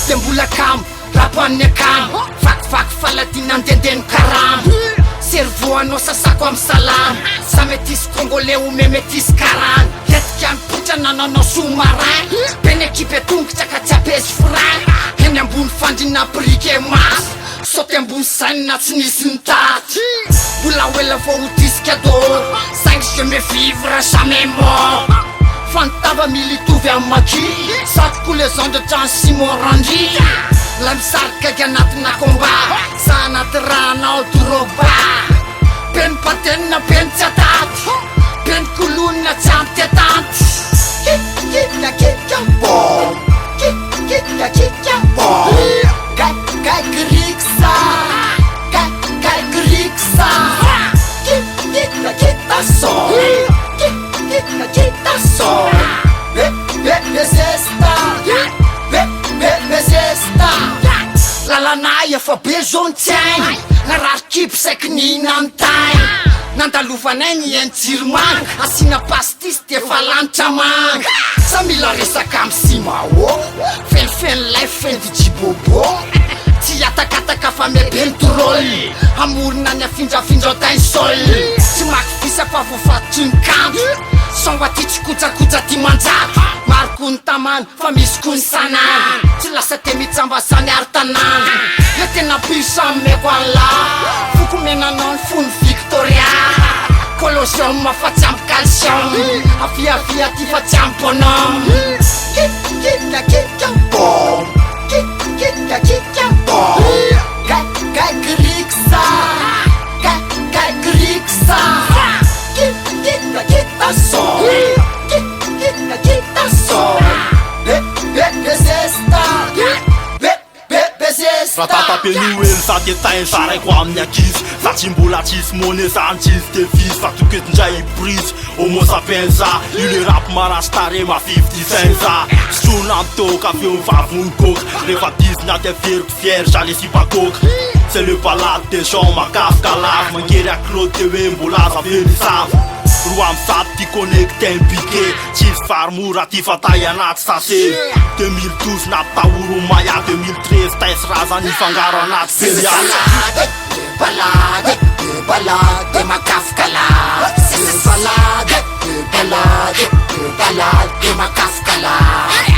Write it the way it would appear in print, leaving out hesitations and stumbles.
Tembola kam, rapan'ny akam vakivaky faladinandendeny karam servoanao sasako am salam sa métis congolais ou même métis karan etika mipotra nananao sous-marin beny ekipe tongotra ka tsy apesy frein eny ambony fandrina brique mas saoty ambony saina tsy nisy nitaty mbola oela vao ho disque d'or 5 je me vivre jamais mort fantava militovy am maki satoko les ondes de Jean-Simon Randy la misarika anatina combat sa anaty ranao doroba peny patenina peny tsy ataty peny kolonina tsy ampy atanty kikikakikabom kikikakikabom kaikiriksa kaikiriksa kikikakitason kikikakitason bezesta bezesta lalana efa be zontsiainy nararikipy saiky nina am'tainy nandalovanay ny enjiromanga asina pastis de fa lanitra manga sa mila resaka am simao fenifenilay fendijibobo tsy atakataka fa mebeny troly amorona ny afindrafindra tainy sol tsy makifisa fa voafatotry ny kanto songo aty tsy kojakoja ty manjato mariko ny tamana fa misy ko ny sanana tsy lasa te mitsambasany ary tanana le tena bisa ameko anla foko menanao ny fony victoria colosium fa tsy ampy calcium afiafia ty fa tsy ampy bonhomme kikikakikabom kikikakikabom kaikiriksa kaikiriksa kikikakitason kikikakitason bezesta Raha tatapeny ely za de tainy zaraiko amin'ny ankizy za tsy mbola tsisy mone zany tsisy devis fa toketindray prise homo sapienza io le rap marastare ma 55 za sotrona amitoka aveo mivavony koka rehefa dizina de veriko vierge le sipakoka c'est le balade des gens makafika lavo mangery aklody de hoe mbola aza veny savo roa am'zato ty connecte impiqué tsisy varomora ty fatay anaty sase 2012 napitahoro maya 2013 taisy raza ny fangaro anaty feriala balade balade makafika lavo balade balade balade makafika lavo